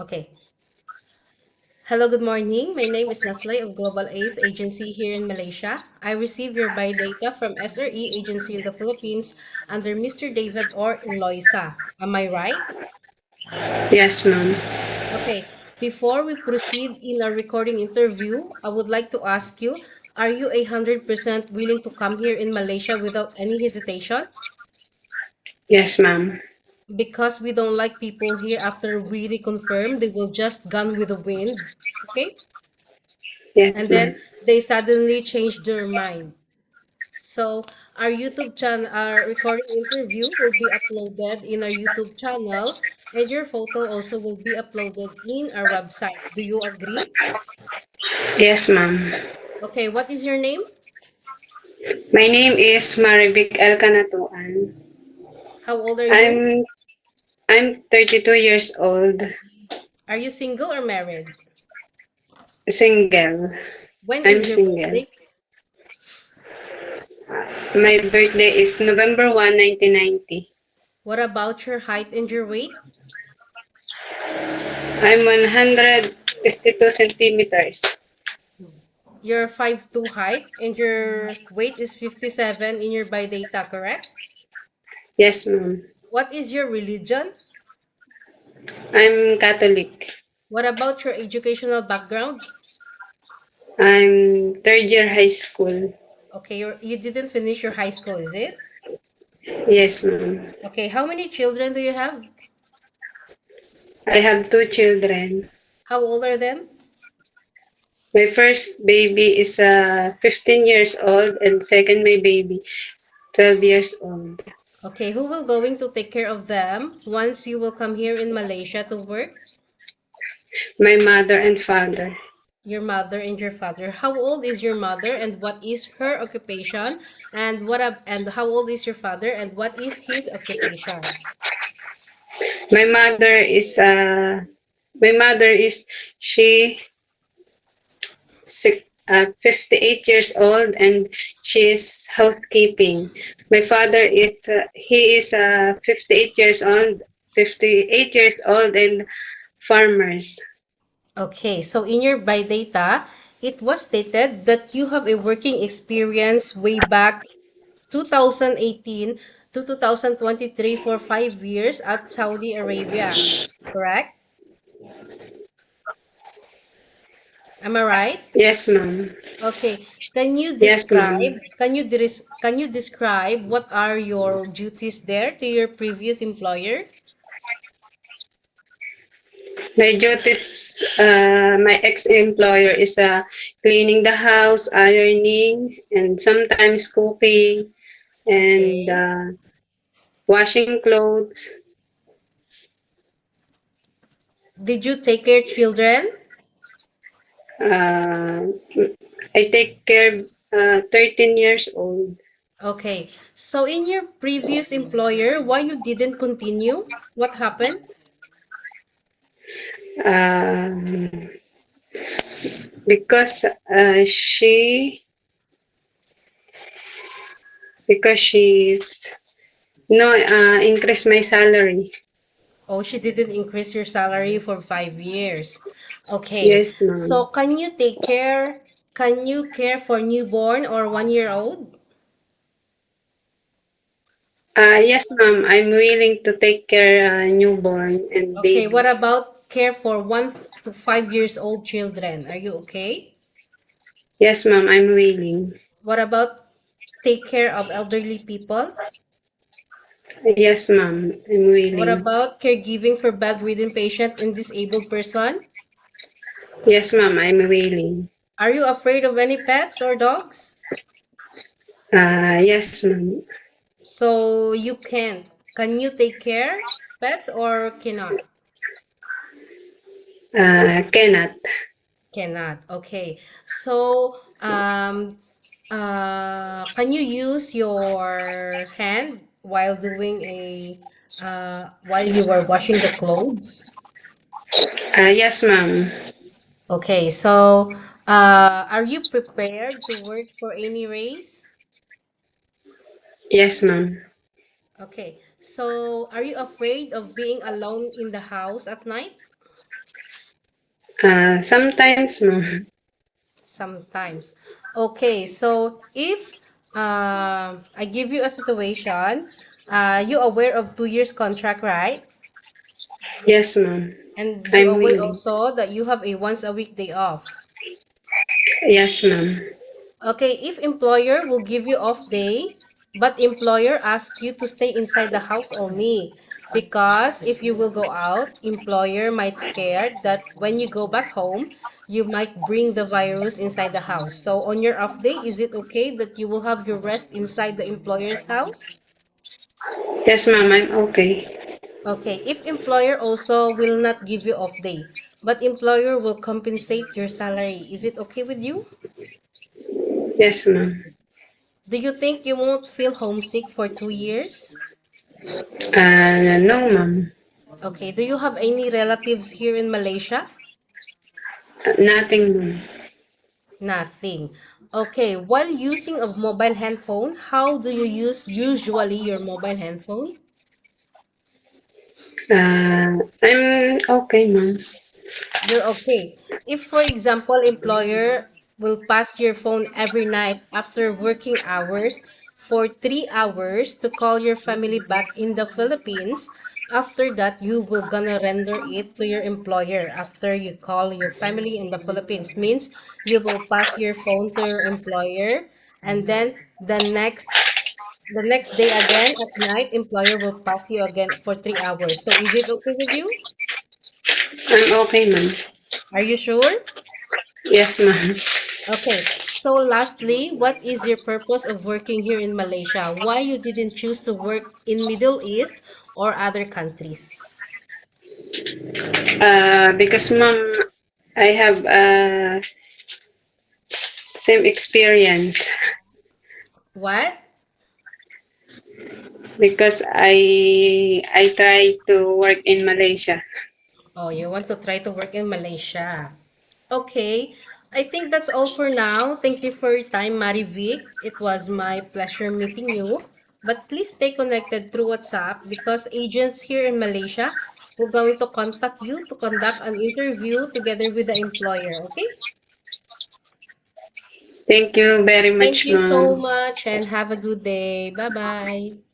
Okay. Hello, good morning. My name is Nasle of Global Ace Agency here in Malaysia. I received your biodata from SRE Agency in the Philippines under Mr. David or Eloisa. Am I right? Yes, ma'am. Okay. Before we proceed in our recording interview, I would like to ask you, are you 100% willing to come here in Malaysia without any hesitation? Yes, ma'am. Because we don't like people here after we reconfirm, they will just gone with the wind. Okay? Yes, And ma'am. then they suddenly change their mind. So our YouTube channel, our recording interview will be uploaded in our YouTube channel, and your photo also will be uploaded in our website. Do you agree? Yes, ma'am. Okay, what is your name? My name is Marivic Canatuan. How old are you? I'm I'm 32 years old, Are you single or married? single. When I'm is your single. birthday? My birthday is November 1, 1990. What about your height and your weight? I'm 152 centimeters. Your 5'2" height and your weight is 57 in your data, correct? Yes, ma'am. What is your religion? I'm Catholic. What about your educational background? I'm third year high school. Okay, you didn't finish your high school, is it? Yes, ma'am. Okay, how many children do you have? I have two children. How old are them? My first baby is 15 years old and second my baby 12 years old. Okay, who will going to take care of them once you will come here in Malaysia to work? My mother and father. Your mother and your father. How old is your mother and what is her occupation? And how old is your father and what is his occupation? My mother is my mother is she 58 years old and she is housekeeping. My father is he is 58 years old, 58 years old and farmers. Okay, so in your biodata, it was stated that you have a working experience way back 2018 to 2023 for 5 years at Saudi Arabia, correct? Am I right? Yes, ma'am. Okay. Can you Yes, ma'am. describe what are your duties there to your previous employer? My duties, my ex-employer is cleaning the house, ironing, and sometimes cooking and Okay. washing clothes. Did you take care children? Uh, I take care 13 years old. Okay. So in your previous employer, why you didn't continue? What happened? Um, because she's no increase my salary. Oh, she didn't increase your salary for 5 years. Okay. Yes, ma'am. So can you care for newborn or 1 year old? Yes, ma'am. I'm willing to take care newborn and Okay. What baby. about care for 1 to 5 years old children? Are you okay? Yes, ma'am. I'm willing. What about take care of elderly people? Yes, ma'am. I'm What willing. about caregiving for bedridden patient and disabled person? Yes, ma'am. I'm willing. Are you afraid of any pets or dogs? Yes, ma'am. So you can. Can you take care pets or cannot? Cannot. Cannot. Okay. So can you use your hand while doing a while you were washing the clothes? Yes, ma'am. Okay. So are you prepared to work for any race? Yes, ma'am. Okay. So are you afraid of being alone in the house at night? Sometimes, ma'am. Sometimes. Okay, so if I give you a situation, you aware of 2 years contract, right? Yes, ma'am. And you I'm aware willing. also that you have a once a week day off. Yes, ma'am. Okay, if employer will give you off day, but employer asks you to stay inside the house only, because if you will go out, employer might scared that when you go back home, you might bring the virus inside the house. So on your off day, is it okay that you will have your rest inside the employer's house? Yes, ma'am. I'm okay. Okay, if employer also will not give you off day, but employer will compensate your salary, is it okay with you? Yes, ma'am. Do you think you won't feel homesick for 2 years? No, ma'am. Okay, do you have any relatives here in Malaysia? Nothing, ma'am. Nothing. Okay, while using a mobile handphone, how do you use usually your mobile handphone? I'm okay, ma'am. You're okay. If, for example, employer will pass your phone every night after working hours for 3 hours to call your family back in the Philippines, after that you will gonna render it to your employer after you call your family in the Philippines. Means you will pass your phone to your employer, and then the next day again at night employer will pass you again for 3 hours. So is it okay with you? I'm okay, ma'am. Are you sure? Yes, ma'am. Okay, so lastly, what is your purpose of working here in Malaysia? Why you didn't choose to work in Middle East or other countries? Because, ma'am, I have same experience. What? Because I try to work in Malaysia. Oh, you want to try to work in Malaysia. Okay, I think that's all for now. Thank you for your time, Marivic. It was my pleasure meeting you. But please stay connected through WhatsApp because agents here in Malaysia will going to contact you to conduct an interview together with the employer. Okay? Thank you very Thank much, you so ma'am. much and have a good day. Bye bye.